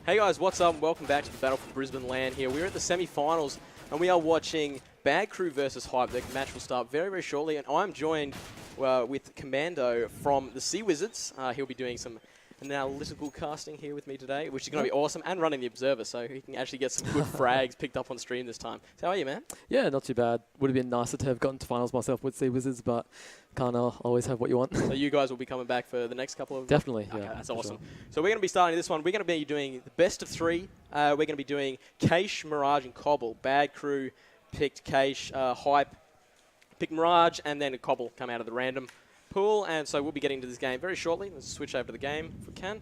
Hey guys, what's up? Welcome back to the Battle for Brisbane land here. We're at the semi-finals and we are watching Bad Krew versus Hype. The match will start very, very shortly and I'm joined with Commando from the Sea Wizards. He'll be doing some analytical casting here with me today, which is going to be awesome, and running the Observer, so he can actually get some good frags picked up on stream this time. So how are you, man? Yeah, not too bad. Would have been nicer to have gotten to finals myself with Sea Wizards, but can't always have what you want. So you guys will be coming back for the next couple of... Definitely, okay, yeah. that's awesome. Sure. So we're going to be starting this one. We're going to be doing the best of three. We're going to be doing Keish, Mirage, and Cobble. Bad Krew picked Keish, Hype picked Mirage, and then Cobble come out of the random pool. And so we'll be getting to this game very shortly. Let's switch over to the game if we can.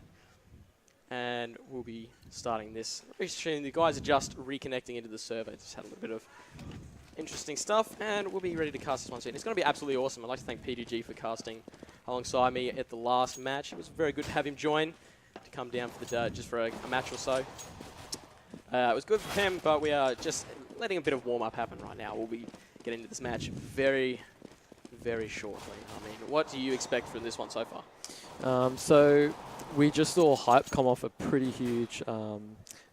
And we'll be starting this very soon. The guys are just reconnecting into the server. Just had a little bit of interesting stuff, and we'll be ready to cast this one soon. It's going to be absolutely awesome. I'd like to thank PDG for casting alongside me at the last match. It was very good to have him join, to come down for the just for a match or so. It was good for him, but we are just letting a bit of warm-up happen right now. We'll be getting into this match very, very shortly. I mean, what do you expect from this one so far? So we just saw Hype come off a pretty huge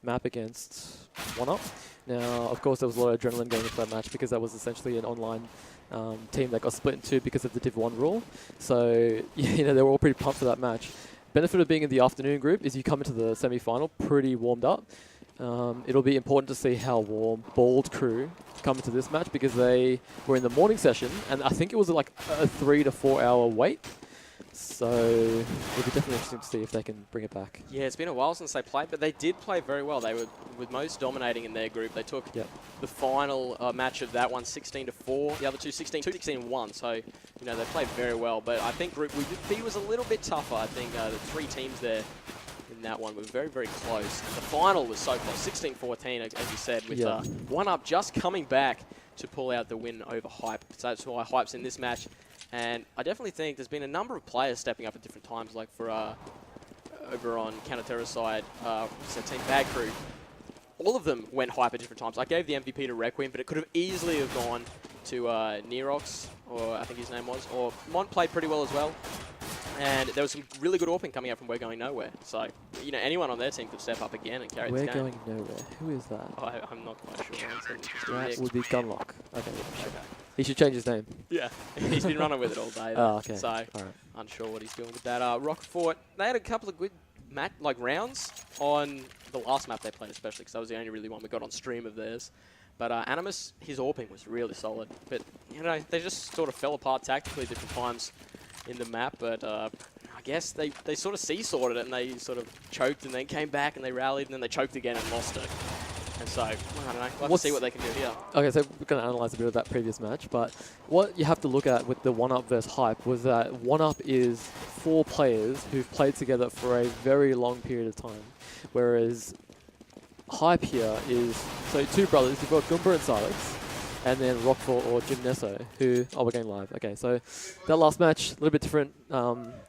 map against 1UP. Now, of course, there was a lot of adrenaline going into that match because that was essentially an online team that got split in two because of the Div 1 rule. So, you know, they were all pretty pumped for that match. Benefit of being in the afternoon group is you come into the semi-final pretty warmed up. It'll be important to see how warm Bald Krew come into this match because they were in the morning session, and I think it was like a 3 to 4 hour wait. So it'll be definitely interesting to see if they can bring it back. Yeah, it's been a while since they played, but they did play very well. They were with most dominating in their group. They took the final match of that one 16-4, the other two 16-1. So, you know, they played very well. But I think Group B was a little bit tougher. I think the three teams there in that one were very, very close. And the final was so close, 16-14, as you said, with 1UP just coming back to pull out the win over Hype. So that's why Hype's in this match. And I definitely think there's been a number of players stepping up at different times, like for over on Counter-Terror's side, so Team Bad Krew. All of them went Hype at different times. I gave the MVP to Requiem, but it could have easily have gone to Nerox, or I think his name was, or Mont played pretty well as well. And there was some really good AWPing coming out from We're Going Nowhere. So, you know, anyone on their team could step up again and carry this game. We're Going Nowhere. Who is that? I'm not quite sure. That would be Gunlock. Okay. He should change his name. Yeah, he's been running with it all day. Oh, okay. So, unsure what he's doing with that. Rocket Fort, they had a couple of good rounds on the last map they played, especially because that was the only really one we got on stream of theirs. But Animus, his AWPing was really solid. But, you know, they just sort of fell apart tactically different times in the map. But I guess they sort of seesawed it and they sort of choked and then came back and they rallied and then they choked again and lost it. And so, I don't know, we'll have to see what they can do here. Okay, so we're going to analyse a bit of that previous match, but what you have to look at with the 1UP versus Hype was that 1UP is 4 players who've played together for a very long period of time, whereas Hype here is, so 2 brothers, you've got Goomba and Silex, and then Rockfort or Jim Nesso, who, we're going live. Okay, so that last match, a little bit different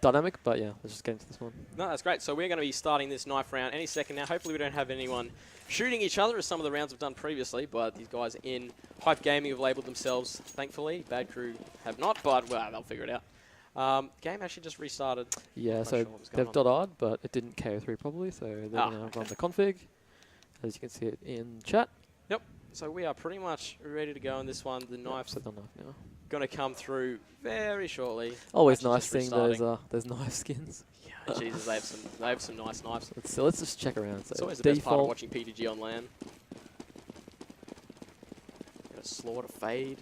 dynamic, but yeah, let's just get into this one. No, that's great. So we're going to be starting this knife round any second now. Hopefully we don't have anyone shooting each other as some of the rounds have done previously, but these guys in Hype Gaming have labelled themselves, thankfully. Bad Krew have not, but well, they'll figure it out. Game actually just restarted. Yeah, so they've .odd, but it didn't KO3 probably, so they're going to run the config, as you can see it in chat. Yep. So we are pretty much ready to go on this one. The knife's the knife now. Going to come through very shortly. Always nice seeing those knife skins. Yeah, Jesus, they have some nice knives. So let's just check around. So it's always the best part of watching PDG on LAN. Got a Slaughter Fade.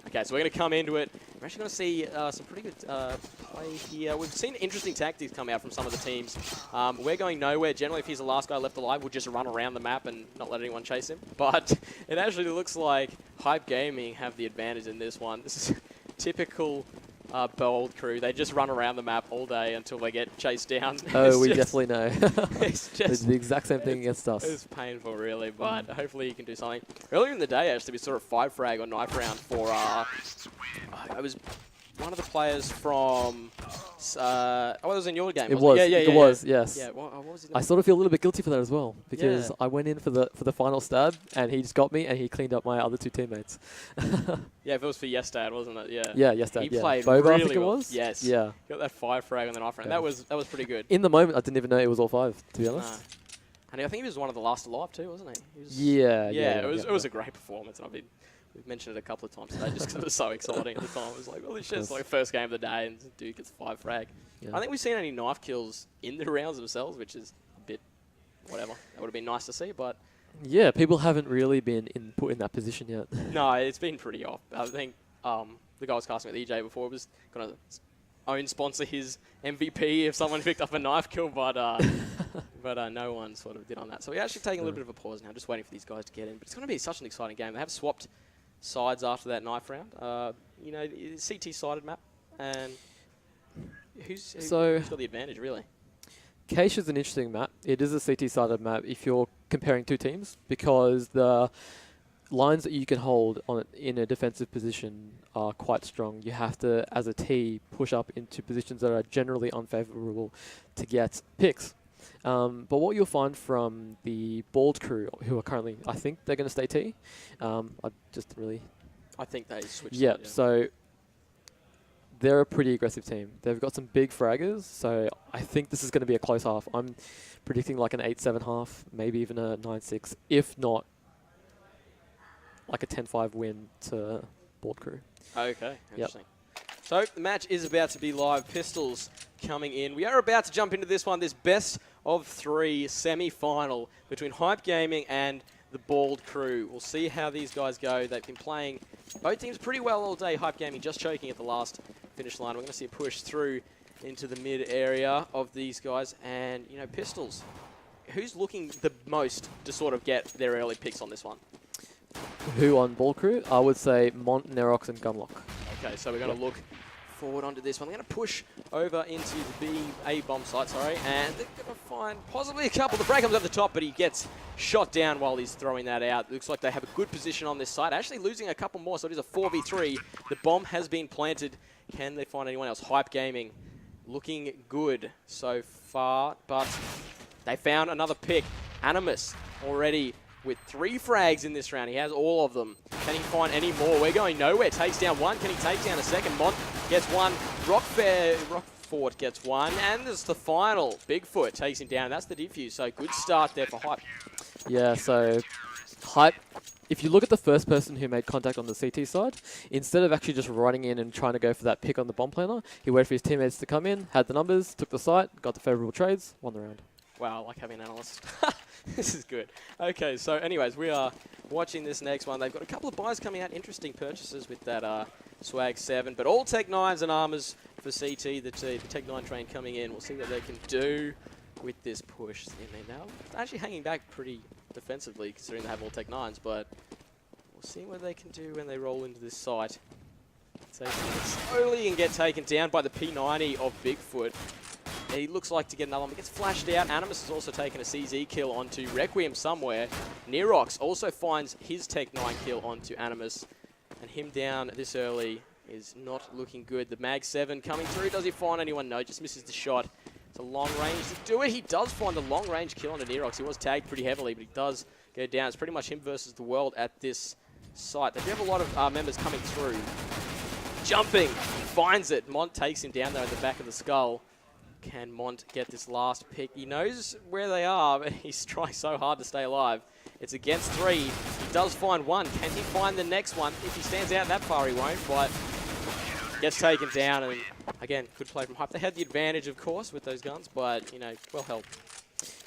Okay, so we're going to come into it. We're actually going to see some pretty good play here. We've seen interesting tactics come out from some of the teams. We're Going Nowhere. Generally, if he's the last guy left alive, we'll just run around the map and not let anyone chase him. But it actually looks like Hype Gaming have the advantage in this one. This is typical Bald Krew. They just run around the map all day until they get chased down. Oh, we definitely know. It's just the exact same thing against us. It's painful, really, but hopefully you can do something. Earlier in the day, actually, we saw a 5 frag on knife round for it was one of the players from it was in your game. It was. It was. Yes. Yeah. What was his name? I sort of feel a little bit guilty for that as well because I went in for the final stab and he just got me and he cleaned up my other 2 teammates. Yeah, if it was for Yestad, wasn't it? Yeah. Yeah, Yestad. He played Boba, really I think it well. was. Yes. Yeah. Got that 5 frag on the knife round. That was pretty good. In the moment, I didn't even know it was all 5. To be honest. And I think he was one of the last alive too, wasn't he? He was, Yeah, it was a great performance. And we've mentioned it a couple of times today just because it was so exciting at the time. It was like, holy shit, it's like first game of the day and dude gets 5 frag. Yeah. I think we've seen any knife kills in the rounds themselves, which is a bit whatever. That would have been nice to see, but... Yeah, people haven't really been put in that position yet. No, it's been pretty off. I think the guy was casting with EJ before was going to own sponsor his MVP if someone picked up a knife kill, but no one sort of did on that. So we're actually taking a little bit of a pause now, just waiting for these guys to get in. But it's going to be such an exciting game. They have swapped sides after that knife round. You know, CT-sided map, and who's got the advantage, really? Cache is an interesting map. It is a CT-sided map if you're comparing two teams, because the lines that you can hold on it in a defensive position are quite strong. You have to, as a T, push up into positions that are generally unfavorable to get picks. But what you'll find from the Bald Krew, who are currently, I think they're going to stay T. I think they switched. Yeah, so they're a pretty aggressive team. They've got some big fraggers, so I think this is going to be a close half. I'm predicting like an 8-7 half, maybe even a 9-6, if not like a 10-5 win to Bald Krew. Okay, interesting. Yep. So the match is about to be live. Pistols coming in. We are about to jump into this one, this best of 3 semi-final between Hype Gaming and the Bald Krew. We'll see how these guys go. They've been playing both teams pretty well all day. Hype Gaming just choking at the last finish line. We're going to see a push through into the mid area of these guys. And, you know, Pistols, who's looking the most to sort of get their early picks on this one? Who on Bald Krew? I would say Mont, Nerox, and Gunlock. Okay, so we're going to look forward onto this one. They're going to push over into the A bomb site, and they're going to find possibly a couple. The frag comes up the top, but he gets shot down while he's throwing that out. Looks like they have a good position on this site, actually losing a couple more, so it is a 4v3. The bomb has been planted. Can they find anyone else? Hype Gaming looking good so far, but they found another pick. Animus already with 3 frags in this round. He has all of them. Can he find any more? We're going nowhere. Takes down one. Can he take down a second? Mont gets one. Rockford gets one. And there's the final. Bigfoot takes him down. That's the defuse. So good start there for Hype. Yeah, so Hype, if you look at the first person who made contact on the CT side, instead of actually just running in and trying to go for that pick on the bomb planner, he waited for his teammates to come in, had the numbers, took the site, got the favorable trades, won the round. Wow, I like having an analyst. This is good. Okay, so anyways, we are watching this next one. They've got a couple of buys coming out, interesting purchases with that Swag 7, but all Tech 9s and armors for CT, the Tech 9 train coming in. We'll see what they can do with this push. I mean, they're actually hanging back pretty defensively considering they have all Tech 9s, but we'll see what they can do when they roll into this site. So slowly and get taken down by the P90 of Bigfoot. He looks like to get another one, but gets flashed out. Animus has also taken a CZ kill onto Requiem somewhere. Nerox also finds his Tech 9 kill onto Animus. And him down this early is not looking good. The Mag 7 coming through. Does he find anyone? No, just misses the shot. It's a long range to do it. He does find the long range kill onto Nerox. He was tagged pretty heavily, but he does go down. It's pretty much him versus the world at this site. They do have a lot of members coming through. Jumping, finds it. Mont takes him down there at the back of the skull. Can Mont get this last pick? He knows where they are, but he's trying so hard to stay alive. It's against 3. He does find one. Can he find the next one? If he stands out that far, he won't, but gets taken down. And again, good play from Hype. They had the advantage, of course, with those guns, but, you know, well helped.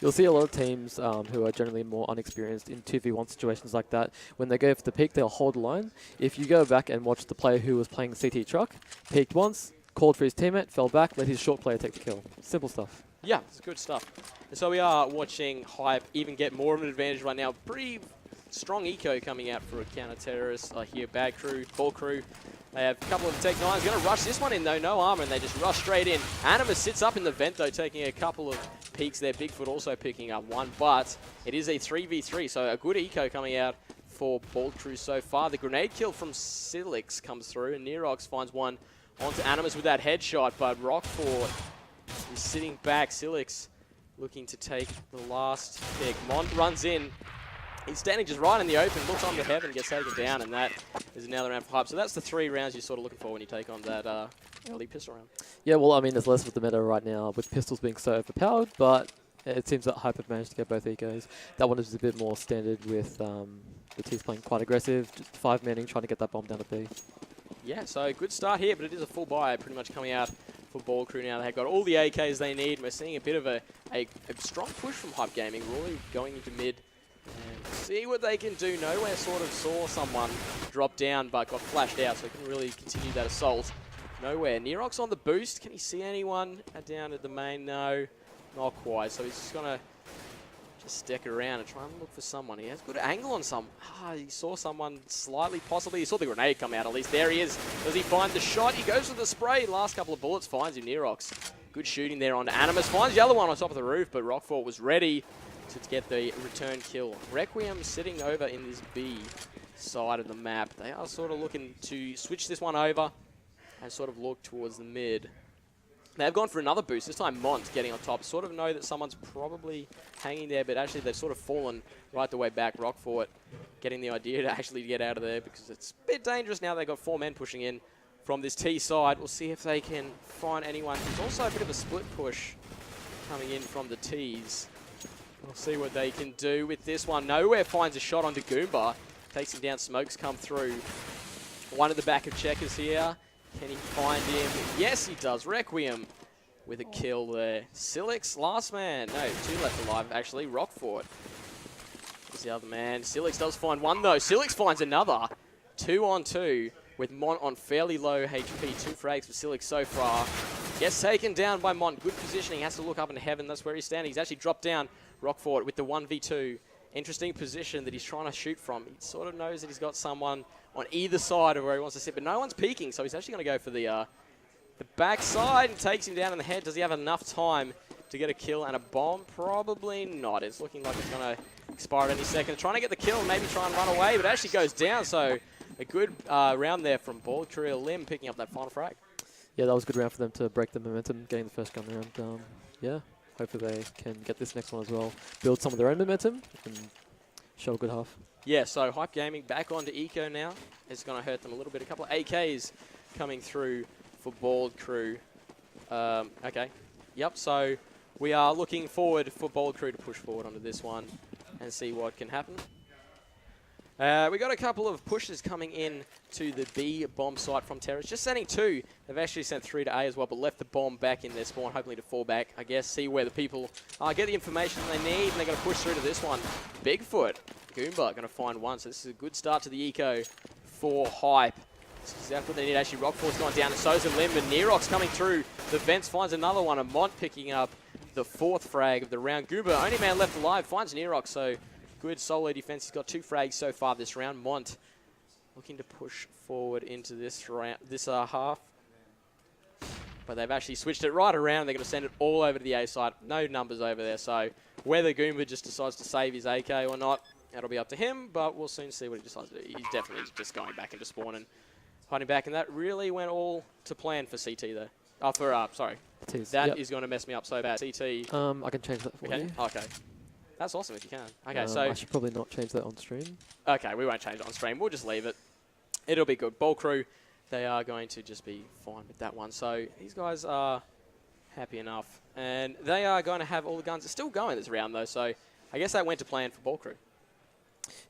You'll see a lot of teams who are generally more unexperienced in 2v1 situations like that. When they go for the peak, they'll hold the line. If you go back and watch the player who was playing CT truck, peaked once, called for his teammate, fell back, let his short player take the kill. Simple stuff. Yeah, it's good stuff. And so we are watching Hype even get more of an advantage right now. Pretty strong eco coming out for a counter-terrorist here. Bad Krew, Bald Krew. They have a couple of Tech 9s. Going to rush this one in, though. No armor, and they just rush straight in. Animus sits up in the vent, though, taking a couple of peeks there. Bigfoot also picking up one, but it is a 3v3, so a good eco coming out for Bald Krew so far. The grenade kill from Silix comes through, and Nerox finds one onto Animus with that headshot, but Rockford is sitting back. Silix looking to take the last pick. Mont runs in. He's standing just right in the open, looks onto heaven, gets taken down, and that is another round for Hype. So that's the 3 rounds you're sort of looking for when you take on that early pistol round. Yeah, well, I mean, there's less of the meta right now with pistols being so overpowered, but It seems that Hype have managed to get both ecos. That one is a bit more standard with the T's playing quite aggressive, just 5-manning, trying to get that bomb down to B. Yeah, so good start here, but it is a full buy pretty much coming out for Ball Crew now. They've got all the AKs they need. We're seeing a bit of a strong push from Hype Gaming, really going into mid. And see what they can do. Nowhere sort of saw someone drop down but got flashed out, so they can really continue that assault. Nowhere. Nerox on the boost. Can he see anyone down at the main? No, not quite. So he's just going to just stick around and try and look for someone. He has good angle on some. He saw someone slightly, possibly. He saw the grenade come out at least. There he is. Does he find the shot? He goes for the spray. Last couple of bullets finds him. Nerox. Good shooting there on Animus. Finds the other one on top of the roof, but Rockfort was ready to get the return kill. Requiem sitting over in this B side of the map. They are sort of looking to switch this one over and sort of look towards the mid. They've gone for another boost, this time Mont getting on top. Sort of know that someone's probably hanging there, but actually they've sort of fallen right the way back. Rockfort getting the idea to actually get out of there because it's a bit dangerous now. They've got 4 men pushing in from this T side. We'll see if they can find anyone. There's also a bit of a split push coming in from the T's. We'll see what they can do with this one. Nowhere finds a shot onto Goomba. Takes him down, smokes come through. One at the back of Checkers here. Can he find him? Yes, he does. Requiem with a kill there. Silix, last man. No, 2 left alive, actually. Rockfort is the other man. Silix does find one, though. Silix finds another. 2 on 2 with Mont on fairly low HP. 2 frags for Silix so far. Gets taken down by Mont. Good positioning. Has to look up into heaven. That's where he's standing. He's actually dropped down. Rockfort with the 1v2. Interesting position that he's trying to shoot from. He sort of knows that he's got someone on either side of where he wants to sit, but no one's peeking, so he's actually going to go for the backside and takes him down in the head. Does he have enough time to get a kill and a bomb? Probably not. It's looking like it's going to expire at any second. Trying to get the kill and maybe try and run away, but it actually goes down, so a good round there from Ball Crew. Lim picking up that final frag. Yeah, that was a good round for them to break the momentum, getting the first gun round. Yeah. Hopefully they can get this next one as well. Build some of their own momentum and show a good half. Yeah, so Hype Gaming back onto Eco now. It's going to hurt them a little bit. A couple of AKs coming through for Bald Crew. Okay. Yep, so we are looking forward for Bald Crew to push forward onto this one and see what can happen. We got a couple of pushes coming in to the B bomb site from Terrace. Just sending 2. They've actually sent 3 to A as well, but left the bomb back in their spawn, hopefully to fall back, I guess, see where the people get the information they need, and they're going to push through to this one. Bigfoot, Goomba going to find one, so this is a good start to the eco for Hype. This is exactly what they need. Actually, Rockfort's gone down, and so's a Limb, and Nerox coming through the vents, finds another one, and Mont picking up the 4th frag of the round. Goomba, only man left alive, finds Nerox, so good solo defense. He's got 2 frags so far this round. Mont looking to push forward into this round, this half. But they've actually switched it right around. They're going to send it all over to the A side. No numbers over there. So whether Goomba just decides to save his AK or not, that'll be up to him. But we'll soon see what he decides to do. He's definitely just going back into spawn and hiding back. And that really went all to plan for CT there. Oh, sorry. That is going to mess me up so bad. CT. I can change that for you. Okay. That's awesome if you can. Okay, so I should probably not change that on stream. Okay, we won't change it on stream. We'll just leave it. It'll be good. Ball Crew, they are going to just be fine with that one. So these guys are happy enough. And they are going to have all the guns. It's still going this round, though. So I guess that went to plan for Ball Crew.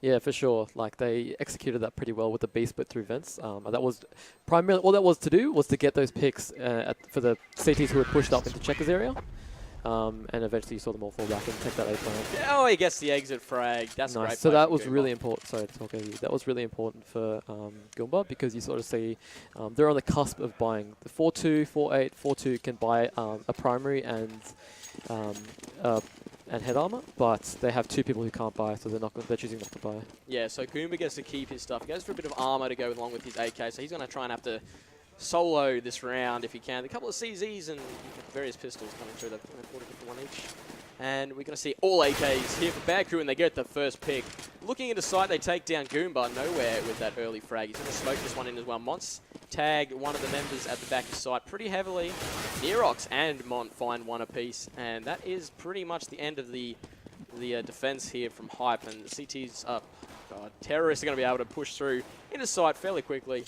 Yeah, for sure. Like, they executed that pretty well with the B split through vents. That was primarily all that was to do was to get those picks for the CTs who were pushed up into Checkers area. And eventually you saw them all fall back and take that A plant. Oh, he gets the exit frag. That's nice. Great. So that was really important. Sorry to talk over you. That was really important for Goomba because you sort of see they're on the cusp of buying. The 4-2, 4-8, 4-2 can buy a primary and head armor, but they have 2 people who can't buy, so they're choosing not to buy. Yeah, so Goomba gets to keep his stuff. He goes for a bit of armor to go along with his AK, so he's going to try and have to solo this round if he can. A couple of CZs and various pistols coming through. They've got a different one each. And we're going to see all AKs here for Bad Crew, and they get the first pick. Looking into sight, they take down Goomba. Nowhere with that early frag. He's going to smoke this one in as well. Mont's tagged one of the members at the back of sight pretty heavily. Nerox and Mont find one apiece, and that is pretty much the end of the defense here from Hype. And the CT's up. Terrorists are going to be able to push through into sight fairly quickly.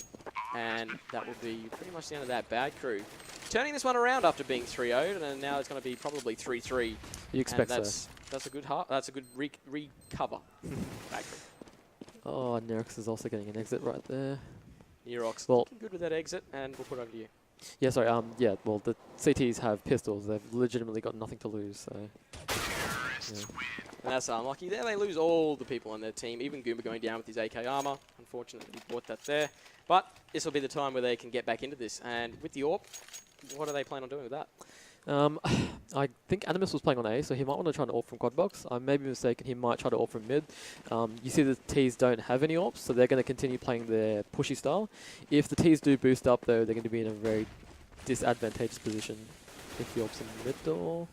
And that will be pretty much the end of that. Bad Crew turning this one around after being 3-0'd, and now it's going to be probably 3-3. You expect so. That's a good that's a good recover. Back. Oh, Nerox is also getting an exit right there. Nerox looking good with that exit, and we'll put it over to you. Yeah, sorry. Yeah, well, the CTs have pistols. They've legitimately got nothing to lose, so... Yeah. And that's unlucky. There they lose all the people on their team, even Goomba going down with his AK armor. Unfortunately, he bought that there. But this will be the time where they can get back into this. And with the AWP, what do they plan on doing with that? I think Animus was playing on A, so he might want to try an AWP from quad box. I may be mistaken, he might try to AWP from mid. You see the Ts don't have any AWPs, so they're going to continue playing their pushy style. If the Ts do boost up, though, they're going to be in a very disadvantageous position if the AWP's in the mid door.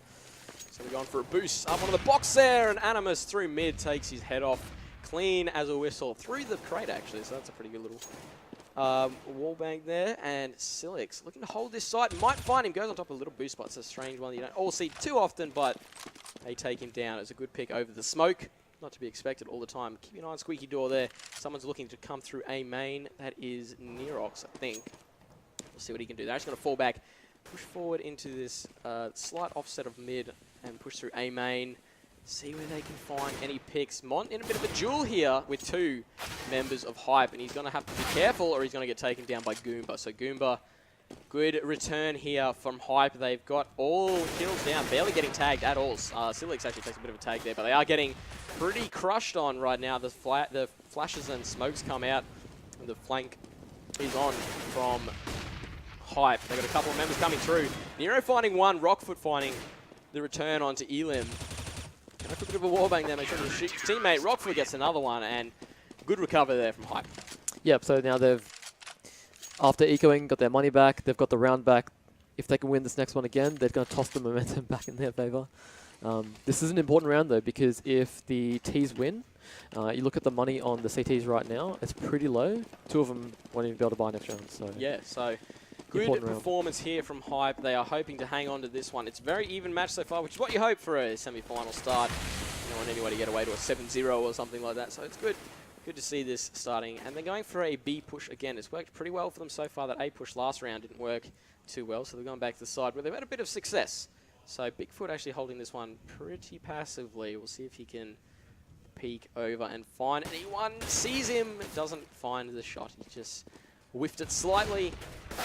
So they're going for a boost up onto the box there, and Animus through mid takes his head off clean as a whistle through the crate, actually, so that's a pretty good little wallbang there. And Silix looking to hold this site, might find him, goes on top of a little boost spot. It's a strange one you don't all see too often, but they take him down. It's a good pick over the smoke, not to be expected all the time. Keep an eye on Squeaky Door there. Someone's looking to come through A main. That is Nerox, I think. We'll see what he can do. They're actually going to fall back, push forward into this slight offset of mid, and push through A main. See where they can find any picks. Mont in a bit of a duel here with two members of Hype, and he's going to have to be careful or he's going to get taken down by Goomba. So Goomba, good return here from Hype. They've got all kills down, barely getting tagged at all. Silix actually takes a bit of a tag there, but they are getting pretty crushed on right now. The flashes and smokes come out, and the flank is on from Hype. They've got a couple of members coming through. Nero finding one, Rockfoot finding the return onto Elim. And a bit of a wallbang there, make sure his teammate Rockfoot gets another one, and good recover there from Hype. Yep, so now they've, after ecoing, got their money back, they've got the round back. If they can win this next one again, they're going to toss the momentum back in their favour. This is an important round, though, because if the Ts win, you look at the money on the CTs right now, it's pretty low. Two of them won't even be able to buy next round. So yeah, so good performance here from Hype. They are hoping to hang on to this one. It's a very even match so far, which is what you hope for a semi-final start. You don't want anyone to get away to a 7-0 or something like that, so it's good. Good to see this starting. And they're going for a B push again. It's worked pretty well for them so far. That A push last round didn't work too well, so they're going back to the side where they've had a bit of success. So Bigfoot actually holding this one pretty passively. We'll see if he can peek over and find anyone. Sees him, doesn't find the shot. He just whiffed it slightly.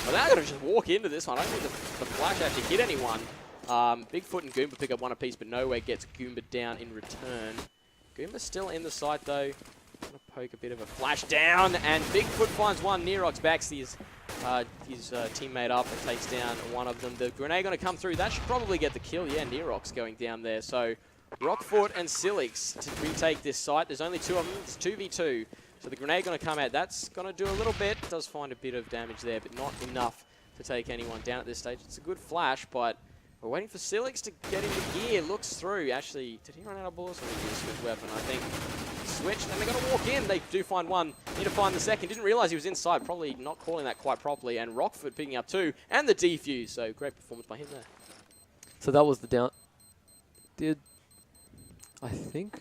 But now going to just walk into this one. I don't think the flash actually hit anyone. Bigfoot and Goomba pick up one apiece, but nowhere gets Goomba down in return. Goomba's still in the site though. Going to poke a bit of a flash down, and Bigfoot finds one. Nerox backs his teammate up and takes down one of them. The grenade going to come through. That should probably get the kill. Yeah, Nerox going down there. So Rockfoot and Silix to retake this site. There's only two of them. It's 2v2. So the grenade going to come out. That's going to do a little bit. Does find a bit of damage there, but not enough to take anyone down at this stage. It's a good flash, but we're waiting for Silix to get into gear. Looks through. Actually, did he run out of bullets? Or did he use a switch weapon? I think switched, and they're going to walk in. They do find one. Need to find the second. Didn't realize he was inside. Probably not calling that quite properly. And Rockford picking up two, and the defuse. So great performance by him there. So that was the down. I think.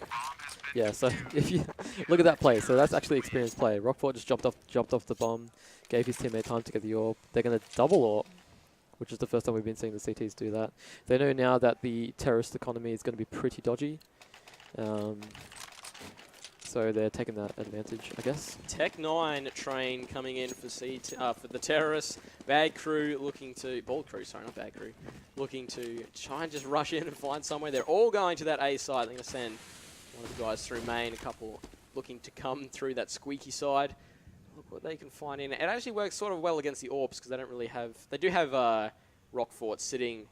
Yeah, so if you look at that play, so that's actually experienced play. Rockford just jumped off the bomb, gave his teammate time to get the AWP. They're going to double AWP, which is the first time we've been seeing the CTs do that. They know now that the terrorist economy is going to be pretty dodgy. So they're taking that advantage, I guess. Tech 9 train coming in for for the terrorists. Bad Krew looking to Bald Krew, sorry, not Bad Krew, looking to try and just rush in and find somewhere. They're all going to that A side. They're going to send one of the guys through main, a couple looking to come through that squeaky side. Look what they can find in. It actually works sort of well against the AWPs because they don't really have. They do have Rockfort sitting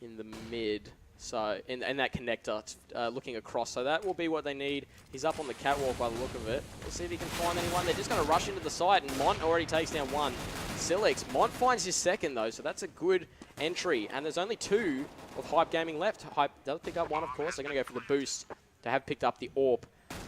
in the mid. So, in that connector, looking across. So that will be what they need. He's up on the catwalk by the look of it. We'll see if he can find anyone. They're just going to rush into the site, and Mont already takes down one. Silix. Mont finds his second, though, so that's a good entry. And there's only two of Hype Gaming left. Hype does pick up one, of course. They're going to go for the boost to have picked up the AWP.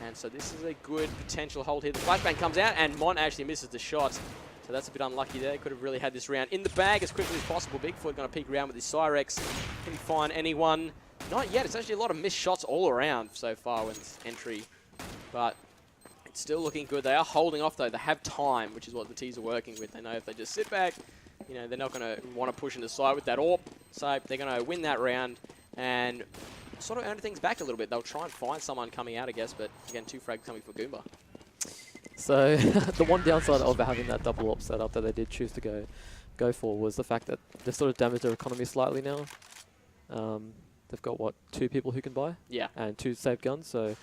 And so this is a good potential hold here. The flashbang comes out, and Mont actually misses the shot. So that's a bit unlucky there. Could have really had this round in the bag as quickly as possible. Bigfoot going to peek around with his Cyrex. Can he find anyone? Not yet. It's actually a lot of missed shots all around so far with this entry. But it's still looking good. They are holding off, though. They have time, which is what the Ts are working with. They know if they just sit back, you know, they're not going to want to push into side with that AWP. So they're going to win that round and sort of earn things back a little bit. They'll try and find someone coming out, I guess, but again, 2 frags coming for Goomba. So the one downside of having that double AWP setup that they did choose to go for was the fact that they've sort of damaged their economy slightly now. They've got, what, 2 people who can buy? Yeah. And 2 safe guns, so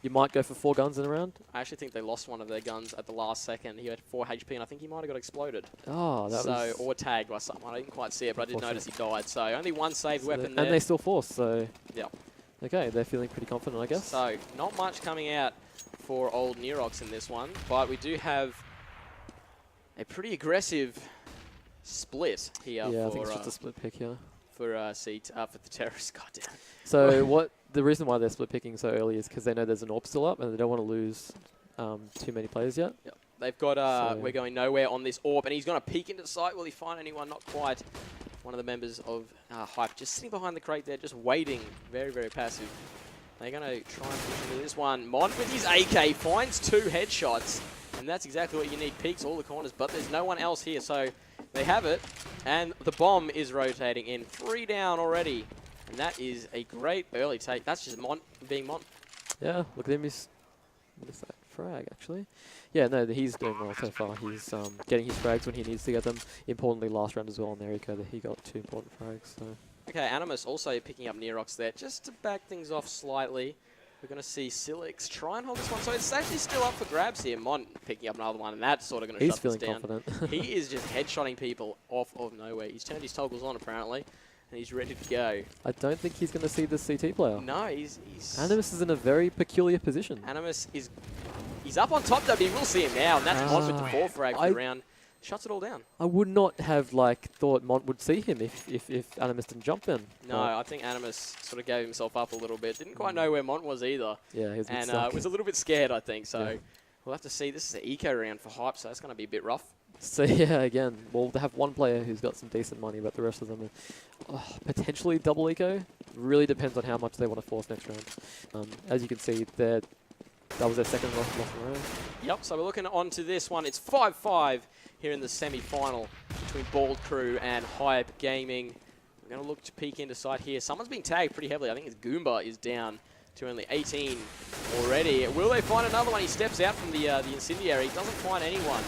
you might go for 4 guns in a round. I actually think they lost one of their guns at the last second. He had 4 HP, and I think he might have got exploded. Oh, that was... Or tagged by someone. I didn't quite see it, but I did notice he died. So only 1 saved weapon there. And they still forced, so... Yeah. Okay, they're feeling pretty confident, I guess. So not much coming out for old Nerox in this one, but we do have a pretty aggressive split here. Yeah, for, I think it's just a split pick here. For the terrorists. Goddamn. So the reason why they're split picking so early is because they know there's an AWP still up and they don't want to lose too many players yet. Yep. They've got we're going nowhere on this AWP, and he's going to peek into sight. Will he find anyone? Not quite. One of the members of Hype just sitting behind the crate there, just waiting. Very, very passive. They're going to try and push into this one. Mont with his AK finds 2 headshots, and that's exactly what you need. Peeks all the corners, but there's no one else here, so they have it, and the bomb is rotating in. 3 down already, and that is a great early take. That's just Mont being Mont. Yeah, look at him. He's missed that frag, actually. Yeah, no, he's doing well so far. He's getting his frags when he needs to get them. Importantly, last round as well on the Eco, that he got 2 important frags. So. Okay, Animus also picking up Nerox there, just to back things off slightly. We're going to see Silix try and hold this one. So it's actually still up for grabs here. Mont picking up another one, and that's sort of going to shut this down. He's feeling confident. He is just headshotting people off of nowhere. He's turned his toggles on, apparently, and he's ready to go. I don't think he's going to see the CT player. No, he's... Animus is in a very peculiar position. Animus is... He's up on top, though, but he will see him now, and that's Mont with the 4 frag for the round. Shuts it all down. I would not have thought Mont would see him if Animus didn't jump in. No, I think Animus sort of gave himself up a little bit. Didn't quite know where Mont was either. Yeah, he was was a little bit scared, I think. So we'll have to see. This is an eco round for Hype, so it's going to be a bit rough. So yeah, again, well, they have one player who's got some decent money, but the rest of them are potentially double eco. Really depends on how much they want to force next round. As you can see, that was their second loss in a row. Yep, so we're looking on to this one. It's 5-5 here in the semi-final between Bald Krew and Hype Gaming. We're going to look to peek into sight here. Someone's being tagged pretty heavily. I think it's Goomba is down to only 18 already. Will they find another one? He steps out from the incendiary. He doesn't find anyone.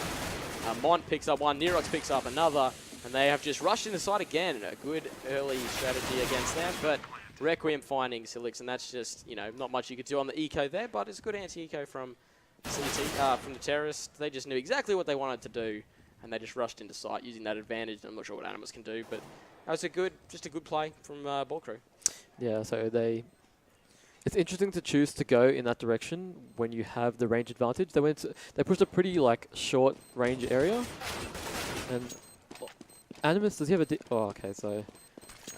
Mont picks up one. Nerox picks up another. And they have just rushed into sight again. A good early strategy against them. But Requiem finding Silix, and that's just, you know, not much you could do on the eco there, but it's a good anti-eco from from the terrorists. They just knew exactly what they wanted to do, and they just rushed into sight using that advantage. I'm not sure what Animus can do, but that was just a good play from Ball Krew. Yeah, so it's interesting to choose to go in that direction when you have the range advantage. They pushed a pretty short range area, and Animus, does he have a oh, okay, so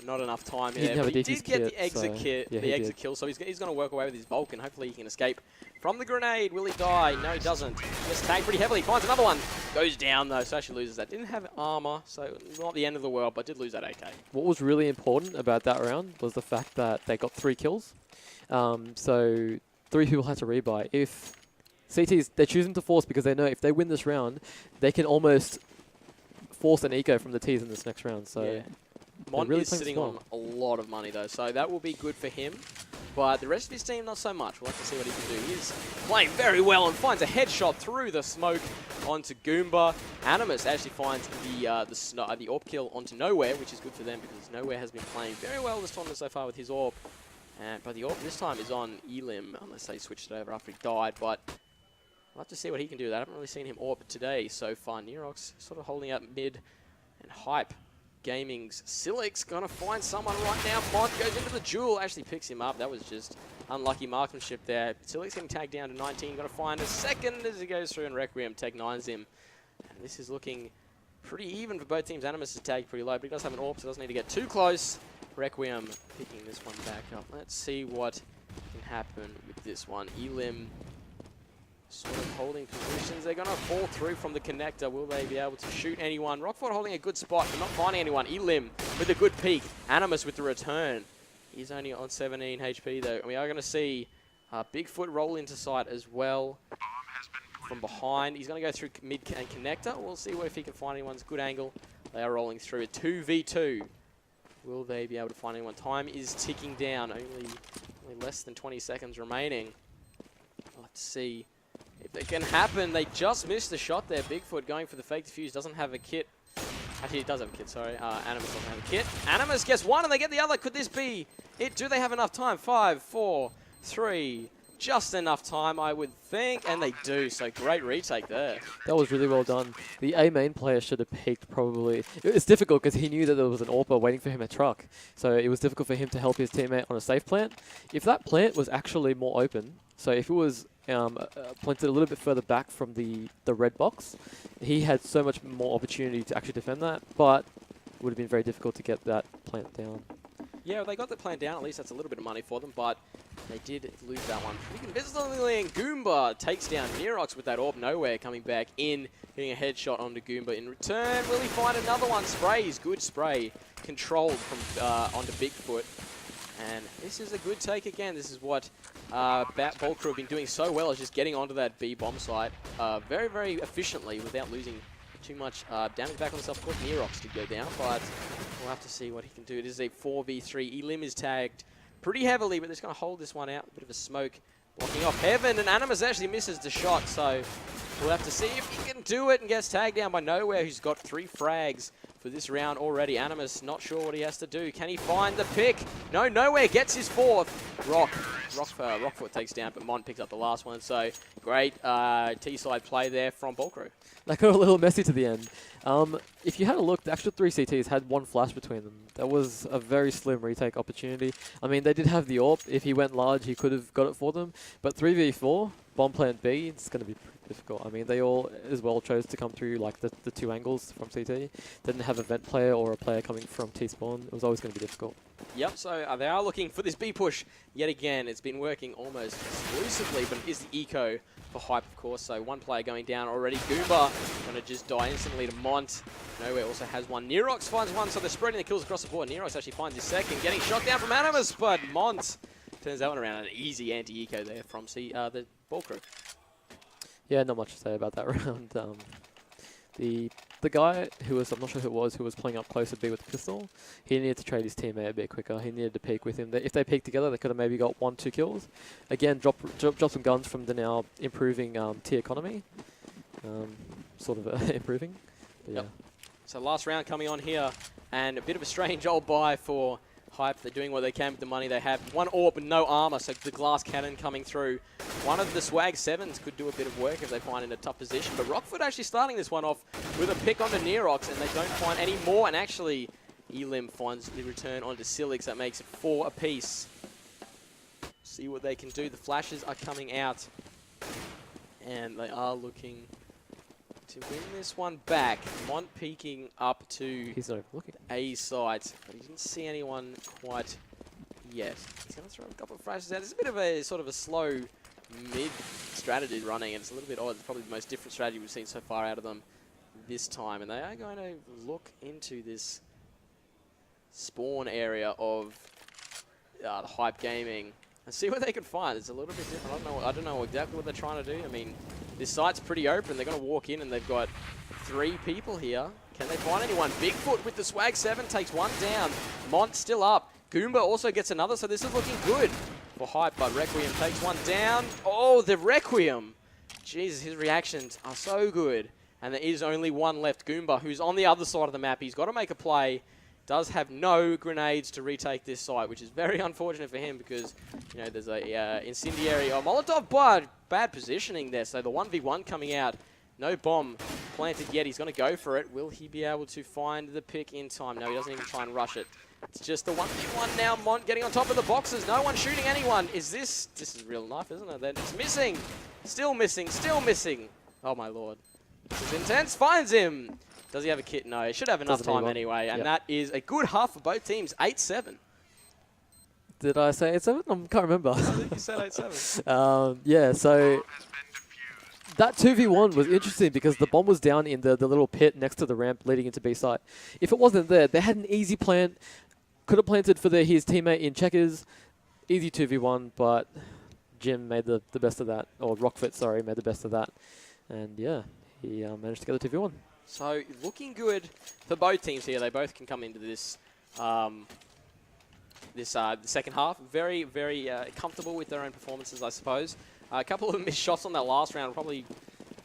not enough time here. But he did get the exit kill, so he's going to work away with his Vulcan. Hopefully he can escape from the grenade. Will he die? No, he doesn't. Just tagged pretty heavily. Finds another one. Goes down, though, so actually loses that. Didn't have armor, so not the end of the world, but did lose that AK. What was really important about that round was the fact that they got 3 kills. So 3 people had to rebuy. If CTs, they're choosing to force because they know if they win this round, they can almost force an eco from the Ts in this next round. So yeah. Mont really is sitting on a lot of money, though, so that will be good for him. But the rest of his team, not so much. We'll have to see what he can do. He's playing very well and finds a headshot through the smoke onto Goomba. Animus actually finds the AWP kill onto Nowhere, which is good for them because Nowhere has been playing very well this tournament so far with his AWP. But the AWP this time is on Elim, unless they switched it over after he died. But we'll have to see what he can do with that. I haven't really seen him AWP today so far. Nerox sort of holding up mid, and Hype Gaming's Silix going to find someone right now. Mont goes into the duel, actually picks him up. That was just unlucky marksmanship there. Silix getting tagged down to 19. Going to find a second as he goes through, and Requiem Tech 9s him. And this is looking pretty even for both teams. Animus is tagged pretty low, but he does have an AWP, so doesn't need to get too close. Requiem picking this one back up. Let's see what can happen with this one. Elim sort of holding positions. They're going to fall through from the connector. Will they be able to shoot anyone? Rockford holding a good spot, but not finding anyone. Elim with a good peek. Animus with the return. He's only on 17 HP, though. And we are going to see Bigfoot roll into sight as well. from behind. He's going to go through mid and connector. We'll see if he can find anyone's good angle. They are rolling through a 2v2. Will they be able to find anyone? Time is ticking down. Only less than 20 seconds remaining. Let's see if it can happen. They just missed the shot there. Bigfoot going for the fake defuse. Doesn't have a kit. Actually, he does have a kit, sorry. Animus doesn't have a kit. Animus gets one and they get the other. Could this be it? Do they have enough time? 5, 4, 3. Just enough time, I would think. And they do. So great retake there. That was really well done. The A main player should have peeked probably. It's difficult because he knew that there was an AWPer waiting for him at truck. So it was difficult for him to help his teammate on a safe plant. If that plant was actually more open, so if it was planted a little bit further back from the red box, he had so much more opportunity to actually defend that, but it would have been very difficult to get that plant down. Yeah, well, they got the plant down. At least that's a little bit of money for them, but they did lose that one pretty convincingly. And Goomba takes down Nerox with that AWP nowhere, coming back in, getting a headshot onto Goomba. In return, will he find another one? Sprays, good spray, controlled from onto Bigfoot. And this is a good take again. This is what Ball Krew have been doing so well, is just getting onto that B bomb site very, very efficiently without losing too much damage back on himself. Of course, Nerox did go down, but we'll have to see what he can do. It is a 4v3. Elim is tagged pretty heavily, but they're just going to hold this one out. A bit of a smoke blocking off Heaven, and Animus actually misses the shot, so we'll have to see if he can do it and gets tagged down by Nowhere, who's got 3 frags for this round already. Animus not sure what he has to do. Can he find the pick? No, Nowhere gets his 4th. Rockfoot takes down, but Mon picks up the last one. So great T-side play there from Ball Krew. That got a little messy to the end. If you had a look, the actual 3 CTs had 1 flash between them. That was a very slim retake opportunity. I mean, they did have the AWP. If he went large, he could have got it for them. But 3v4, bomb plant B, it's going to be pretty difficult. I mean, they all as well chose to come through like the 2 angles from CT. Didn't have a vent player or a player coming from T-spawn. It was always going to be difficult. Yep, so they are looking for this B push yet again. It's been working almost exclusively, but it is the eco for Hype, of course. So 1 player going down already. Goomba going to just die instantly to Mont. Nowhere also has 1. Nerox finds 1, so they're spreading the kills across the board. Nerox actually finds his 2nd, getting shot down from Animus, but Mont turns that one around. An easy anti-eco there from the Ball Krew. Yeah, not much to say about that round. The guy who was, I'm not sure who it was, who was playing up close to B with the pistol, he needed to trade his teammate a bit quicker. He needed to peek with him. If they peeked together, they could have maybe got 1, 2 kills. Again, drop some guns from the now improving T economy. Sort of improving. But yeah. So last round coming on here, and a bit of a strange old buy for Hype. They're doing what they can with the money they have. 1 AWP and no armor, so the glass cannon coming through. One of the swag 7s could do a bit of work if they find in a tough position, but Rockford actually starting this one off with a pick onto Nerox, and they don't find any more, and actually Elim finds the return onto Silix. That makes it 4 apiece. See what they can do. The flashes are coming out, and they are looking to win this one back. Mont peeking up to A site, but he didn't see anyone quite yet. He's going to throw a couple of flashes out. There's a bit of a sort of a slow mid strategy running, and it's a little bit odd. It's probably the most different strategy we've seen so far out of them this time, and they are going to look into this spawn area of the Hype Gaming and see what they can find. It's a little bit different. I don't know exactly what they're trying to do. I mean, this site's pretty open. They're going to walk in, and they've got 3 people here. Can they find anyone? Bigfoot with the swag 7 takes 1 down. Mont still up. Goomba also gets another, so this is looking good for Hype, but Requiem takes 1 down. Oh, the Requiem. Jesus, his reactions are so good. And there is only 1 left. Goomba, who's on the other side of the map. He's got to make a play. Does have no grenades to retake this site, which is very unfortunate for him because, you know, there's a incendiary or Molotov, but bad positioning there. So the 1v1 coming out. No bomb planted yet. He's going to go for it. Will he be able to find the pick in time? No, he doesn't even try and rush it. It's just the 1v1 now. Mont getting on top of the boxes. No one shooting anyone. This is real life, isn't it? Then it's missing. Still missing. Still missing. Oh, my Lord. This is intense. Finds him. Does he have a kit? No. He should have enough time anyway. And that is a good half for both teams. 8-7. Did I say 8-7? I can't remember. I think you said 8-7. Yeah, so that 2v1 was interesting because the bomb was down in the little pit next to the ramp leading into B site. If it wasn't there, they had an easy plant. Could have planted for his teammate in checkers. Easy 2v1, but Jim made the best of that. Or Rockfoot, sorry, made the best of that. And yeah, he managed to get the 2v1. So looking good for both teams here. They both can come into this the second half. Very, very comfortable with their own performances, I suppose. A couple of missed shots on that last round probably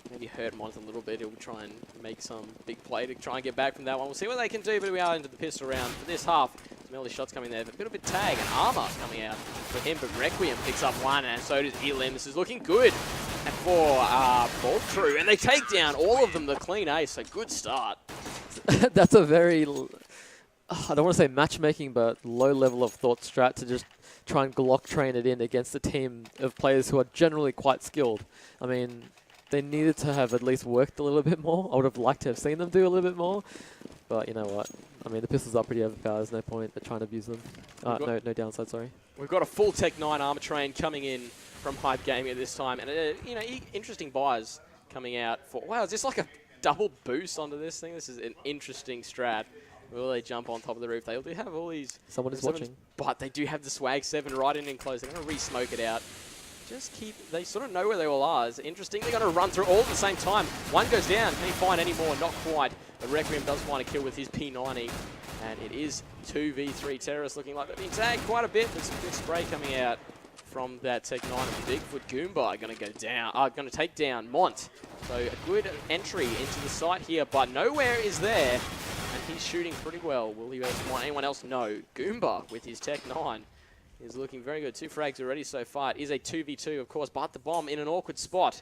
maybe hurt Mont a little bit. He'll try and make some big play to try and get back from that one. We'll see what they can do, but we are into the pistol round for this half. Some early shots coming there. A bit of a tag and armor coming out for him, but Requiem picks up one, and so does Elim. This is looking good for Ball Krew, and they take down all of them, the clean ace, so good start. That's a very, I don't want to say matchmaking, but low level of thought strat to just try and Glock train it in against a team of players who are generally quite skilled. I mean, they needed to have at least worked a little bit more. I would have liked to have seen them do a little bit more, but you know what? I mean, the pistols are pretty overpowered. There's no point at trying to abuse them. No downside, sorry. We've got a full Tech 9 armor train coming in from Hype Gaming at this time, and you know, interesting buys coming out for. Wow, is this like a double boost onto this thing? This is an interesting strat. Will they jump on top of the roof? They do have all these. Someone is watching, but they do have the swag 7 right in and close. They're going to re-smoke it out. Just keep. They sort of know where they all are. It's interesting. They're going to run through all at the same time. One goes down. Can he find any more? Not quite. But Requiem does find a kill with his P90. And it is 2v3 terrorists looking like they've been tagged quite a bit. There's some good spray coming out from that Tech 9. Bigfoot Goomba going to go down. Going to take down Mont. So a good entry into the site here, but nowhere is there. And he's shooting pretty well. Will he want anyone else? No. Goomba with his Tech 9 is looking very good. 2 frags already so far. It is a 2v2, of course, but the bomb in an awkward spot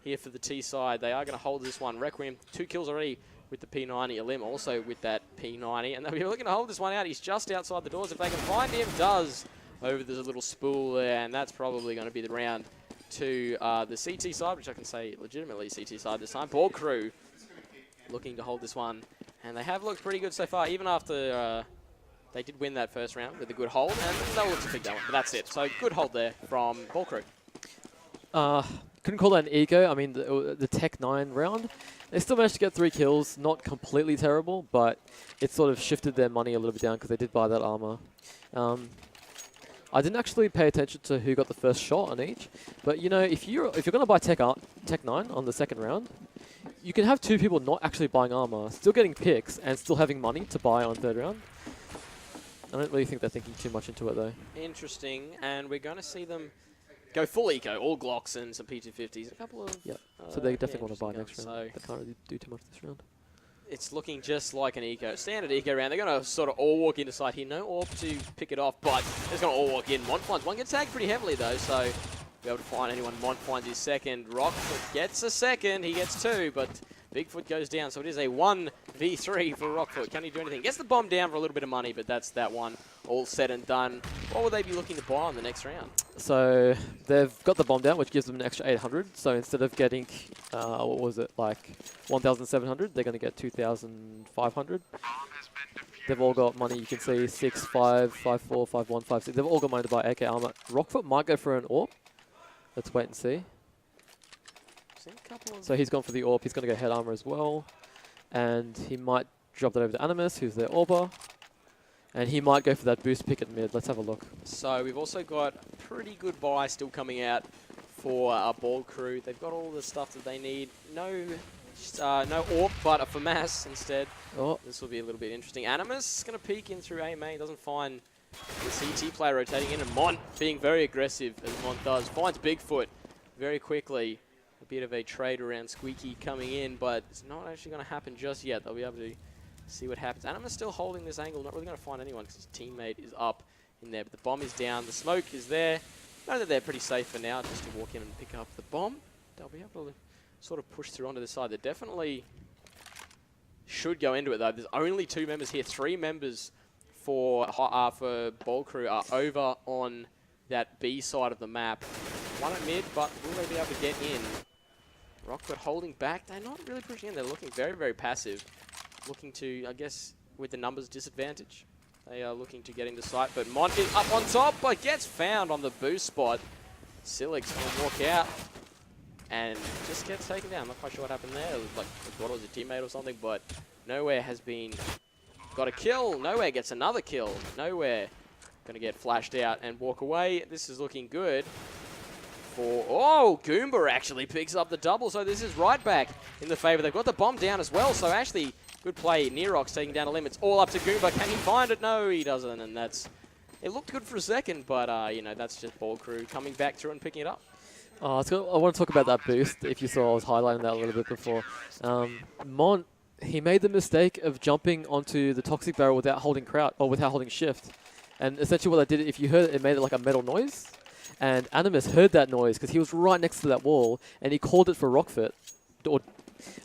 here for the T side. They are going to hold this one. Requiem, 2 kills already with the P90. Elim also with that P90. And they'll be looking to hold this one out. He's just outside the doors. If they can find him, does over the little spool there. And that's probably going to be the round to the CT side, which I can say legitimately CT side this time. Ball Krew looking to hold this one. And they have looked pretty good so far, even after they did win that first round with a good hold. And they'll look to pick that one, but that's it. So good hold there from Ball Krew. Couldn't call that an eco. I mean, the Tech 9 round, they still managed to get 3 kills. Not completely terrible, but it sort of shifted their money a little bit down because they did buy that armor. I didn't actually pay attention to who got the first shot on each, but you know, if you're going to buy Tech 9 on the second round, you can have 2 people not actually buying armor, still getting picks, and still having money to buy on third round. I don't really think they're thinking too much into it though. Interesting, and we're going to see them go full eco, all Glocks and some P250s. A couple of... Yep. So they definitely want to buy next round. So they can't really do too much this round. It's looking just like an eco. Standard eco round. They're going to sort of all walk into side here. No orb to pick it off, but they're going to all walk in. Mont finds one. Gets tagged pretty heavily though, so be able to find anyone. Mont finds his second. Rockfoot gets a second. He gets 2, but Bigfoot goes down. So it is a 1v3 for Rockfoot. Can he do anything? Gets the bomb down for a little bit of money, but that's that one all said and done. What will they be looking to buy on the next round? So they've got the bomb down, which gives them an extra 800. So instead of getting, what was it, like 1,700, they're going to get 2,500. They've all got money. You can see 6, 5, 5, 4, 5, 1, 5, 6. They've all got money to buy AK armor. Rockfoot might go for an AWP. Let's wait and see. So he's gone for the AWP. He's going to go head armor as well. And he might drop that over to Animus, who's their AWPer. And he might go for that boost pick at mid. Let's have a look. So we've also got a pretty good buy still coming out for our Ball Krew. They've got all the stuff that they need. No AWP, but a FAMAS instead. Oh. This will be a little bit interesting. Animus is going to peek in through A main. Doesn't find the CT player rotating in. And Mont being very aggressive, as Mont does. Finds Bigfoot very quickly. A bit of a trade around Squeaky coming in, but it's not actually going to happen just yet. They'll be able to see what happens. Animus still holding this angle, not really going to find anyone because his teammate is up in there. But the bomb is down, the smoke is there. Know that they're pretty safe for now, just to walk in and pick up the bomb. They'll be able to sort of push through onto the side. They definitely should go into it though. There's only 2 members here. 3 members for Ball Krew are over on that B side of the map. One at mid, but will they be able to get in? Rockfoot holding back. They're not really pushing in. They're looking very, very passive. Looking to, I guess, with the numbers disadvantage, they are looking to get into sight. But Mont is up on top, but gets found on the boost spot. Silik's going to walk out and just gets taken down. I'm not quite sure what happened there. It was like, what was a teammate or something, but Nowhere has been got a kill. Nowhere gets another kill. Nowhere going to get flashed out and walk away. This is looking good 4. Oh, Goomba actually picks up the double, so this is right back in the favor. They've got the bomb down as well, so actually, good play. Nerox taking down a limb. It's all up to Goomba. Can he find it? No, he doesn't, and that's... It looked good for a second, but, you know, that's just Ball Krew coming back through and picking it up. I want to talk about that boost. If you saw, I was highlighting that a little bit before. Mont, he made the mistake of jumping onto the toxic barrel without holding Krew, or without holding shift. And essentially what I did, if you heard it, it made it like a metal noise. And Animus heard that noise because he was right next to that wall, and he called it for Rockfit, or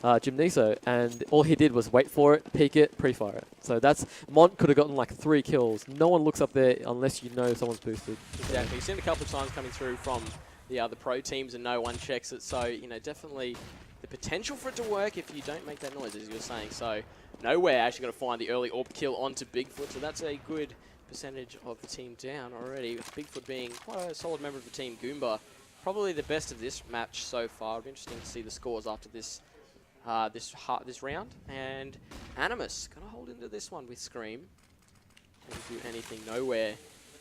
Gymneso, and all he did was wait for it, peek it, pre-fire it. So that's, Mont could have gotten like 3 kills. No one looks up there unless you know someone's boosted. Exactly. You've seen a couple of times coming through from the other pro teams and no one checks it. So, you know, definitely the potential for it to work if you don't make that noise, as you were saying. So, Nowhere actually going to find the early AWP kill onto Bigfoot. So that's a good percentage of the team down already, with Bigfoot being quite a solid member of the team. Goomba, probably the best of this match so far. It'll be interesting to see the scores after this this round. And Animus going to hold into this one with Scream. Can't do anything. Nowhere.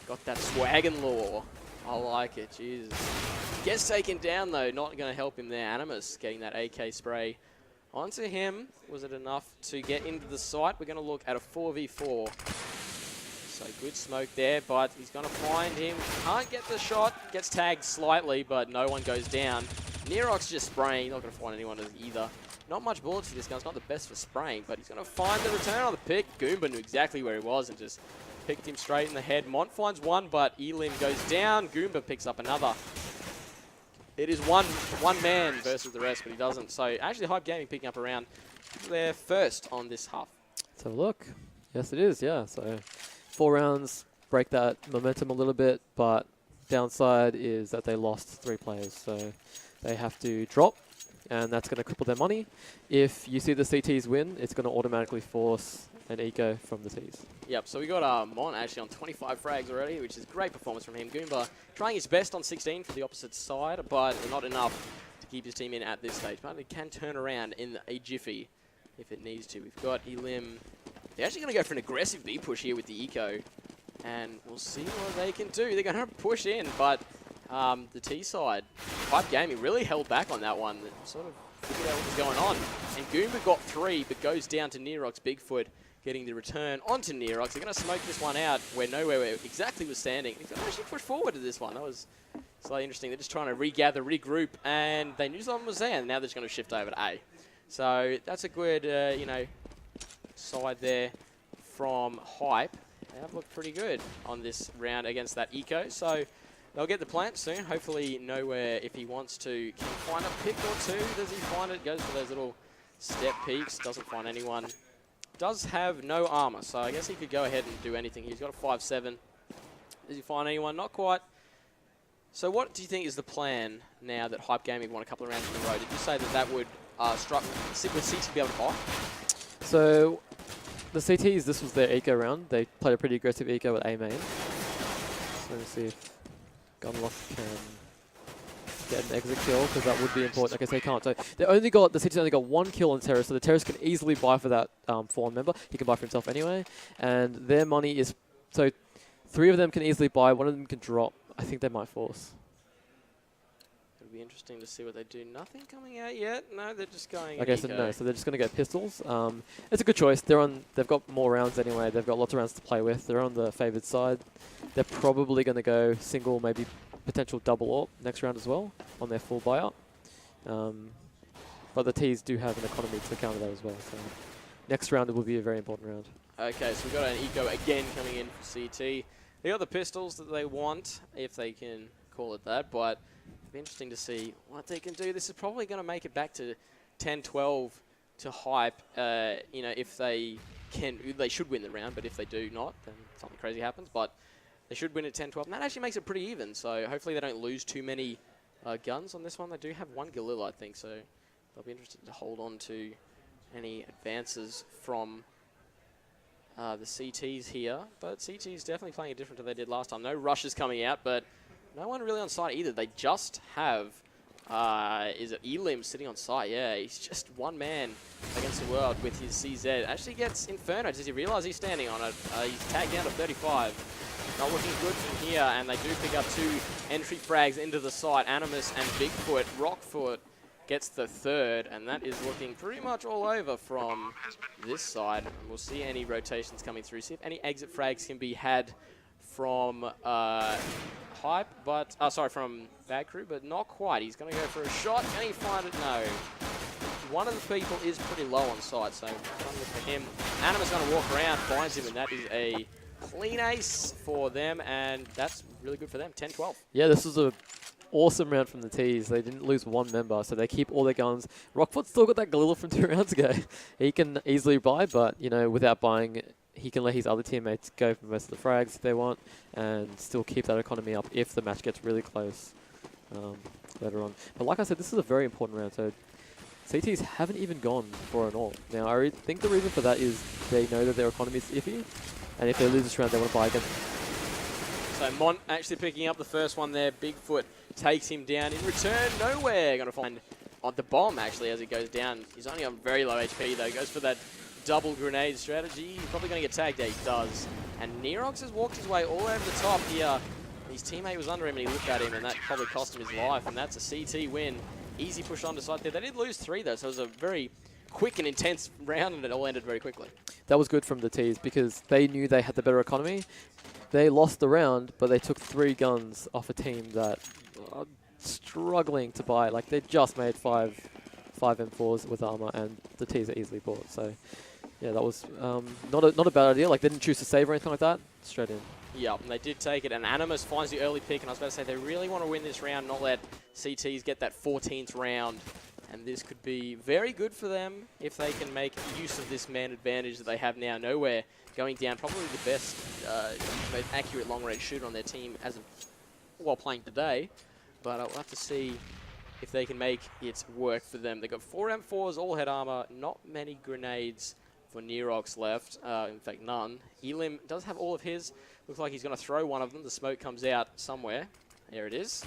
Got that swag and law. I like it. Jesus. Gets taken down though. Not going to help him there. Animus getting that AK spray onto him. Was it enough to get into the site? We're going to look at a 4v4. So good smoke there, but he's going to find him. Can't get the shot. Gets tagged slightly, but no one goes down. Nerox just spraying. Not going to find anyone either. Not much bullets for this gun. It's not the best for spraying, but he's going to find the return on the pick. Goomba knew exactly where he was and just picked him straight in the head. Mont finds one, but Elim goes down. Goomba picks up another. It is one man versus the rest, but he doesn't. So actually, Hype Gaming picking up around their first on this half. Let's have a look. Yes, it is. Yeah. So 4 rounds break that momentum a little bit, but downside is that they lost 3 players, so they have to drop, and that's going to cripple their money. If you see the CTs win, it's going to automatically force an eco from the Ts. Yep, so we got Mont actually on 25 frags already, which is great performance from him. Goomba trying his best on 16 for the opposite side, but not enough to keep his team in at this stage. But it can turn around in a jiffy if it needs to. We've got Elim. They're actually going to go for an aggressive B push here with the eco, and we'll see what they can do. They're going to push in, but the T side, Hype Gaming really held back on that one. They sort of figured out what was going on. And Goomba got 3, but goes down to Nerox. Bigfoot getting the return onto Nerox. They're going to smoke this one out where Nowhere exactly was standing. He's going to actually push forward to this one. That was slightly interesting. They're just trying to regather, regroup, and they knew someone was there, and now they're just going to shift over to A. So that's a good, you know, side there from Hype. They have looked pretty good on this round against that eco. So they'll get the plant soon. Hopefully Nowhere, if he wants to, can find a pick or two. Does he find it? Goes for those little step peeks. Doesn't find anyone. Does have no armor, so I guess he could go ahead and do anything. He's got a 5-7. Does he find anyone? Not quite. So what do you think is the plan now that Hype Gaming won a couple of rounds in a row? Did you say that that would strike with CT be able to buy? So the CTs, this was their eco round. They played a pretty aggressive eco with A main. So let's see if Gunlock can get an exit kill, because that would be important. Okay, so they can't. So the CTs only got 1 kill on Terrace, so the Terrace can easily buy for that fallen member. He can buy for himself anyway. And their money is, so 3 of them can easily buy, 1 of them can drop. I think they might force. It'll be interesting to see what they do. Nothing coming out yet. No, they're just going. Okay, so no, so they're just going to go pistols. It's a good choice. They've got more rounds anyway. They've got lots of rounds to play with. They're on the favoured side. They're probably going to go single, maybe potential double AWP next round as well on their full buyout. But the Ts do have an economy to counter that as well. So next round it will be a very important round. Okay, so we've got an eco again coming in for CT. They got the pistols that they want, if they can call it that, but it'll be interesting to see what they can do. This is probably going to make it back to 10-12 to Hype. You know, if they can, they should win the round, but if they do not, then something crazy happens. But they should win at 10-12, and that actually makes it pretty even. So hopefully they don't lose too many guns on this one. They do have 1 Galil, I think, so they'll be interested to hold on to any advances from the CTs here. But CTs definitely playing it different to they did last time. No rushes coming out, but no one really on site either. They just have, is it Elim sitting on site? Yeah, he's just 1 man against the world with his CZ. Actually gets Inferno. Does he realize he's standing on it? He's tagged down to 35. not looking good from here, and they do pick up 2 entry frags into the site. Animus and Bigfoot. Rockfoot gets the 3rd, and that is looking pretty much all over from this side. And we'll see any rotations coming through, see if any exit frags can be had from Hype, but, from Bad Krew, but not quite. He's going to go for a shot. Can he find it? No. One of the people is pretty low on site, so fun for him. Animus going to walk around, finds him, and that is a clean ace for them, and that's really good for them, 10-12. Yeah, this was a awesome round from the T's. They didn't lose one member, so they keep all their guns. Rockfoot's still got that Galila from 2 rounds ago. He can easily buy, but, you know, without buying, he can let his other teammates go for most of the frags if they want, and still keep that economy up if the match gets really close later on. But like I said, this is a very important round, so CTs haven't even gone for an all. Now, I think the reason for that is they know that their economy is iffy, and if they lose this round, they want to buy again. So Mont actually picking up the first one there. Bigfoot takes him down. In return, nowhere. Going to find on the bomb, actually, as he goes down. He's only on very low HP, though. Goes for that double grenade strategy. He's probably going to get tagged. Yeah, he does. And Nerox has walked his way all over the top here. His teammate was under him, and he looked at him, and that probably cost him his life. And that's a CT win. Easy push on the side there. They did lose 3, though, so it was a very quick and intense round, and it all ended very quickly. That was good from the T's because they knew they had the better economy. They lost the round, but they took 3 guns off a team that are struggling to buy. Like, they just made 5 M4s with armor, and the T's are easily bought. So, yeah, that was not a bad idea. Like, they didn't choose to save or anything like that. Straight in. Yeah, and they did take it, and Animus finds the early pick, and I was about to say they really want to win this round, not let CTs get that 14th round, and this could be very good for them if they can make use of this man advantage that they have now. Nowhere going down, probably the best, most accurate long-range shooter on their team as of, while playing today, but I'll have to see if they can make it work for them. They've got 4 M4s, all head armor, not many grenades for Nerox left, in fact none. Elim does have all of his. Looks like he's going to throw one of them. The smoke comes out somewhere. There it is.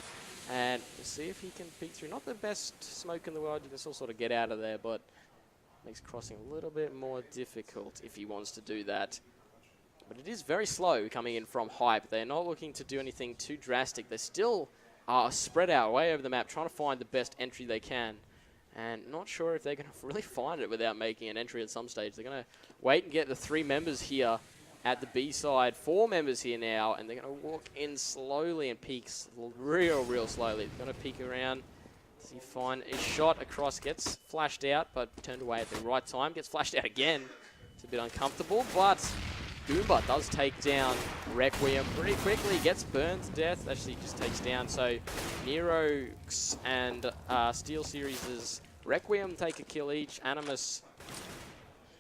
And we'll see if he can peek through. Not the best smoke in the world. You can still sort of get out of there, but makes crossing a little bit more difficult if he wants to do that. But it is very slow coming in from Hype. They're not looking to do anything too drastic. They still are spread out way over the map, trying to find the best entry they can. And not sure if they're going to really find it without making an entry at some stage. They're going to wait and get the 3 members here at the B side. 4 members here now, and they're going to walk in slowly and peek real slowly. They're going to peek around. Does he find a shot across? Gets flashed out, but turned away at the right time. Gets flashed out again. It's a bit uncomfortable, but Goomba does take down Requiem pretty quickly. Gets burned to death. Actually just takes down. So Nerox and Steel Series' Requiem take a kill each. Animus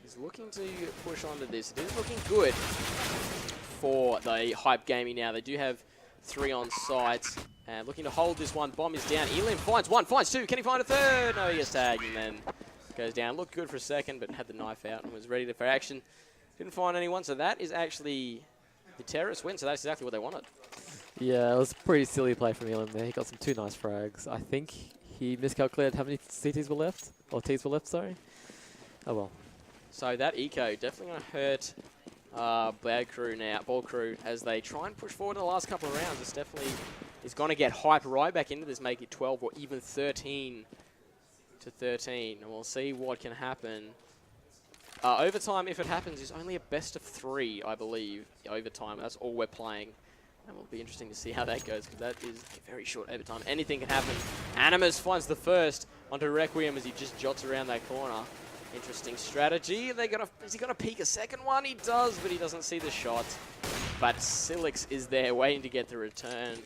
is looking to push onto this. It is looking good for the Hype Gaming now. They do have 3 on site. And looking to hold this one. Bomb is down. Elim finds 1, finds 2. Can he find a 3rd? No, he gets tagged and then goes down. Looked good for a second, but had the knife out and was ready for action. Didn't find anyone, so that is actually the terrorist win. So that's exactly what they wanted. Yeah, it was a pretty silly play from Elim there. He got some 2 nice frags. I think he miscalculated how many CTs were left. Or Ts were left, sorry. Oh well. So that eco definitely going to hurt Bad Krew now, Ball Krew, as they try and push forward in the last couple of rounds. It's definitely is going to get Hype right back into this, make it 12 or even 13 to 13. And we'll see what can happen. Overtime, if it happens, is only a best of 3, I believe. Overtime, that's all we're playing. And it'll be interesting to see how that goes, because that is a very short overtime. Anything can happen. Animus finds the first onto Requiem as he just jots around that corner. Interesting strategy. Is he gonna peek a second one? He does, but he doesn't see the shot. But Silix is there waiting to get the return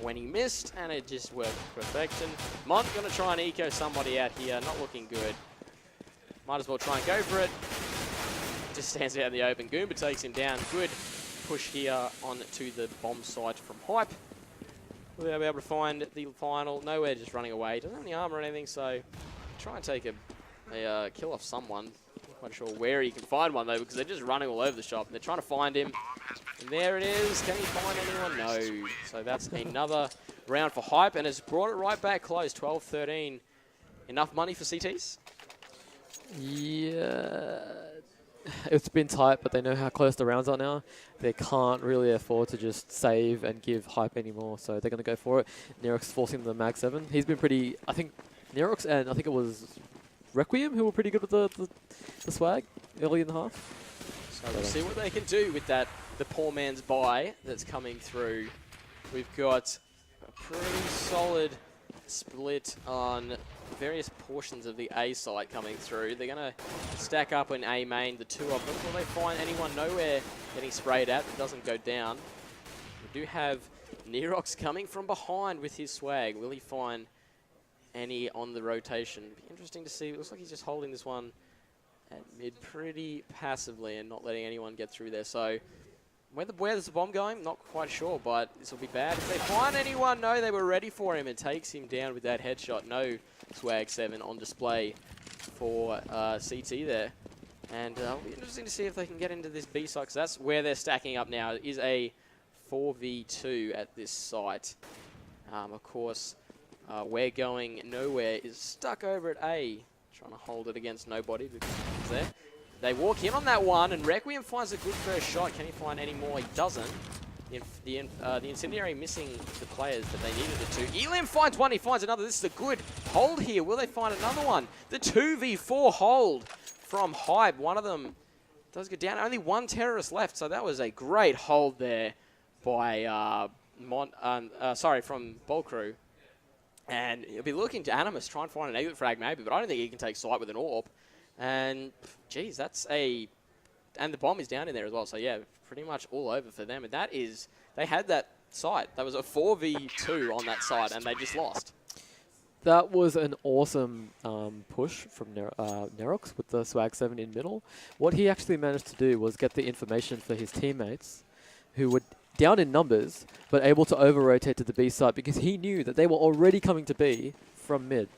when he missed, and it just worked to perfection. Mont gonna try and eco somebody out here. Not looking good. Might as well try and go for it. Just stands out in the open. Goomba takes him down. Good push here on to the bomb site from Hype. Will they be able to find the final? Nowhere, just running away. Doesn't have any armor or anything, so try and take a kill off someone. Not quite sure where he can find one, though, because they're just running all over the shop. And they're trying to find him. And there it is. Can he find anyone? No. So that's another round for Hype, and has brought it right back close. 12-13. Enough money for CTs? Yeah. it's been tight, but they know how close the rounds are now. They can't really afford to just save and give hype anymore, so they're going to go for it. Nerox forcing the Mag 7. He's been pretty, I think, Nerox and I think it was Requiem who were pretty good with the swag early in the half. So we'll see what they can do with that, the poor man's buy that's coming through. We've got a pretty solid split on various portions of the A site coming through. They're going to stack up in A main, the two of them. Will they find anyone nowhere getting sprayed at that doesn't go down? We do have Nerox coming from behind with his swag. Will he find any on the rotation? Be interesting to see. It looks like he's just holding this one at mid pretty passively and not letting anyone get through there. So where's the bomb going? Not quite sure, but this will be bad. If they find anyone, no, they were ready for him and takes him down with that headshot. No swag 7 on display for CT there. And it'll be interesting to see if they can get into this B site, because that's where they're stacking up now. It is a 4v2 at this site. Of course, We're Going Nowhere is stuck over at A, trying to hold it against nobody because it's there. They walk in on that one, and Requiem finds a good first shot. Can he find any more? He doesn't. The Incendiary missing the players that they needed it to. Elim finds one, he finds another. This is a good hold here. Will they find another one? The 2v4 hold from Hype. One of them does go down. Only one terrorist left, so that was a great hold there by from Krew. And he'll be looking to Animus, try and find an exit frag maybe, but I don't think he can take sight with an AWP. And, geez, that's a... And the bomb is down in there as well, so yeah, pretty much all over for them. And that is... They had that site. That was a 4v2 on that side, and they just lost. That was an awesome push from Nerox with the swag 7 in middle. What he actually managed to do was get the information for his teammates, who were down in numbers, but able to over-rotate to the B site because he knew that they were already coming to B from mid.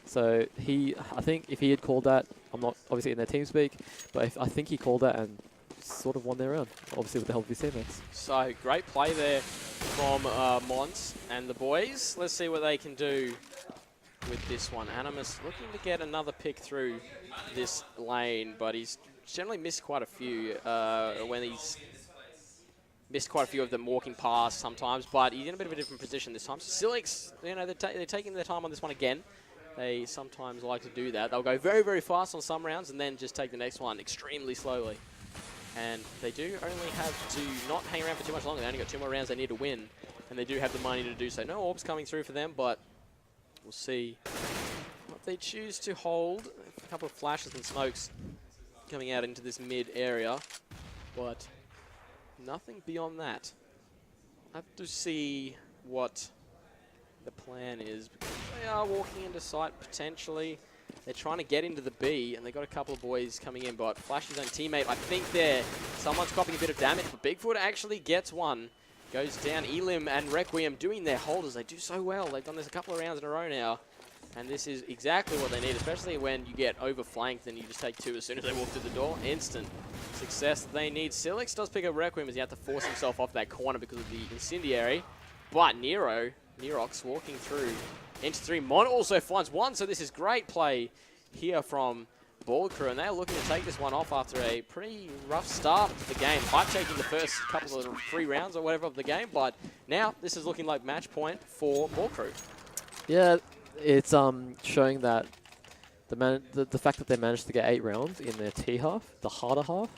So I think if he had called that, I'm not obviously in their team speak, but I think he called that and sort of won their round, obviously with the help of his teammates. So great play there from Mons and the boys. Let's see what they can do with this one. Animus looking to get another pick through this lane, but he's generally missed quite a few when he's missed quite a few of them walking past sometimes, but he's in a bit of a different position this time. So Silix, you know, they're taking their time on this one again. They sometimes like to do that. They'll go very, very fast on some rounds and then just take the next one extremely slowly. And they do only have to not hang around for too much longer. They only got 2 more rounds they need to win, and they do have the money to do so. No orbs coming through for them, but we'll see what they choose to hold. A couple of flashes and smokes coming out into this mid area, but nothing beyond that. I have to see what the plan is, because they are walking into sight potentially. They're trying to get into the B, and they've got a couple of boys coming in, but Flash's own teammate, I think someone's copying a bit of damage, but Bigfoot actually gets one. Goes down. Elim and Requiem doing their holders. They do so well. They've done this a couple of rounds in a row now, and this is exactly what they need, especially when you get overflanked and you just take 2 as soon as they walk through the door. Instant success that they need. Silix does pick up Requiem as he had to force himself off that corner because of the Incendiary, but Nerox walking through into 3. Mon also finds one, so this is great play here from Krew, and they're looking to take this one off after a pretty rough start to the game. Hype taking the first couple of 3 rounds or whatever of the game, but now this is looking like match point for Krew. Yeah, it's showing that the fact that they managed to get 8 rounds in their T half, the harder half,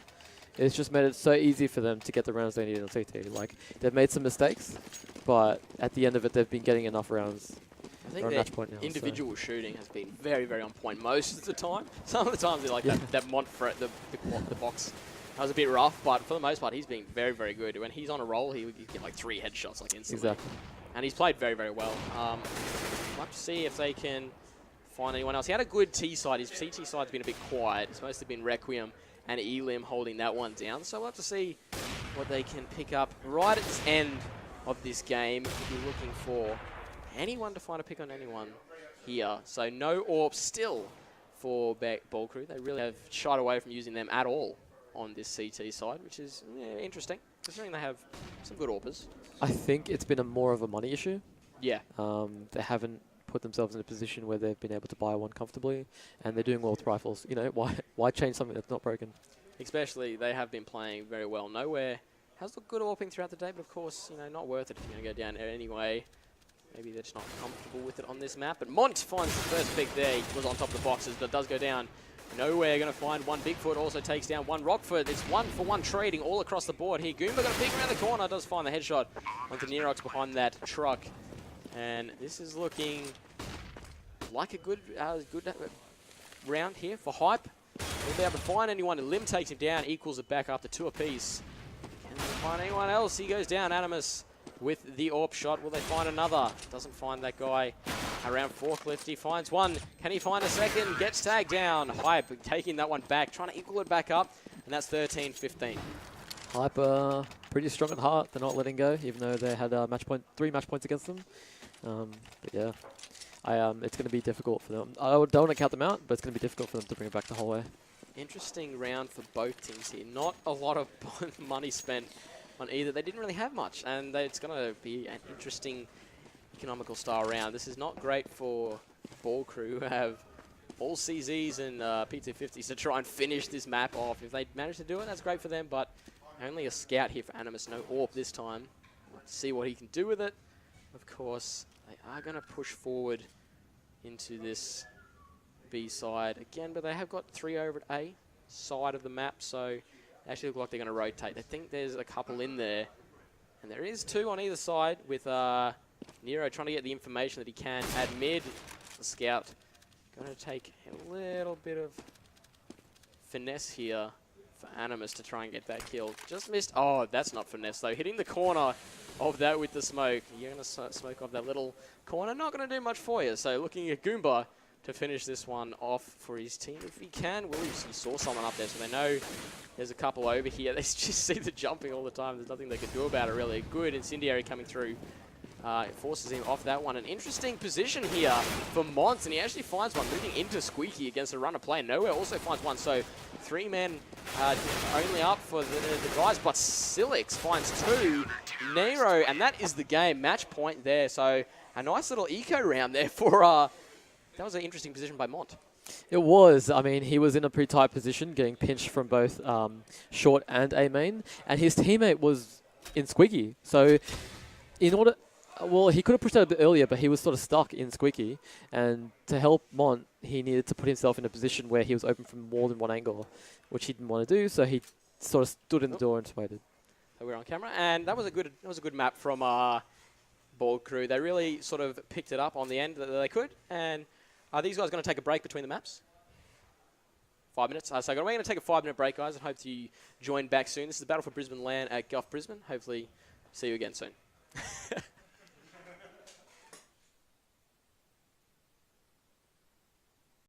it's just made it so easy for them to get the rounds they need on CT. Like, they've made some mistakes, but at the end of it, they've been getting enough rounds. I think their individual shooting has been very, very on point most of the time. Some of the times they like that Montfret, the box. That was a bit rough, but for the most part, he's been very, very good. When he's on a roll, he get like 3 headshots like instantly. Exactly. And he's played very, very well. I'd like to see if they can find anyone else. He had a good T side. His CT side's been a bit quiet. It's mostly been Requiem and Elim holding that one down. So we'll have to see what they can pick up right at the end of this game. We'll be looking for anyone to find a pick on anyone here. So no AWP still for Krew. They really have shied away from using them at all on this CT side, which is interesting, considering they have some good AWPers. I think it's been more of a money issue. Yeah. They haven't put themselves in a position where they've been able to buy one comfortably, and they're doing well with rifles. You know, why change something that's not broken? especially they have been playing very well. Nowhere has looked good AWPing throughout the day, but of course, not worth it if you're going to go down anyway. Maybe they're just not comfortable with it on this map. But Mont finds the first pick there. He was on top of the boxes, but does go down. Nowhere going to find one. Bigfoot also takes down one. Rockford, it's 1-for-1 trading all across the board here. Goomba got a peek around the corner, does find the headshot onto Nerox behind that truck. And this is looking like a good round here for Hype. Will be able to find anyone. Lim takes him down, equals it back up to 2 apiece. Can they find anyone else? He goes down. Animus with the AWP shot. Will they find another? Doesn't find that guy around Forklift. He finds one. Can he find a second? Gets tagged down. Hype taking that one back, trying to equal it back up. And that's 13-15. Hype pretty strong at heart. They're not letting go, even though they had 3 match points against them. But yeah, it's going to be difficult for them. I don't want to count them out, but it's going to be difficult for them to bring it back the whole way. Interesting round for both teams here. Not a lot of money spent on either. They didn't really have much, and it's going to be an interesting economical style round. This is not great for Ball Krew, who have all CZs and P250s to try and finish this map off. If they manage to do it, that's great for them, but only a scout here for Animus. No AWP this time. Let's see what he can do with it. Of course, they are going to push forward into this B side again, but they have got 3 over at A side of the map, so they actually look like they're going to rotate. I think there's a couple in there, and there is 2 on either side with Nero trying to get the information that he can at mid. The scout going to take a little bit of finesse here for Animus to try and get that kill. Just missed. Oh, that's not finesse though. Hitting the corner of that with the smoke. You're going to smoke off that little corner. Not going to do much for you. So looking at Goomba to finish this one off for his team if he can. Williams, he saw someone up there, so they know there's a couple over here. They just see the jumping all the time. There's nothing they can do about it really. Good incendiary coming through. It forces him off that one. An interesting position here for Mons, and he actually finds one moving into Squeaky against a runner play. Nowhere also finds one, so 3 men only up for the guys, but Silix finds 2. Nero, and that is the game. Match point there, so a nice little eco round there for... that was an interesting position by Mont. It was. I mean, he was in a pretty tight position, getting pinched from both short and A main, and his teammate was in Squeaky. So in order... Well, he could have pushed out a bit earlier, but he was sort of stuck in Squeaky. And to help Mont, he needed to put himself in a position where he was open from more than one angle, which he didn't want to do. So he sort of stood in the door and just waited. So we're on camera, and that was a good map from Ball Krew. They really sort of picked it up on the end that they could. And are these guys going to take a break between the maps? 5 minutes. So we're going to take a 5-minute break, guys, and hope you join back soon. This is the Battle for Brisbane LAN at Guff Brisbane. Hopefully, see you again soon.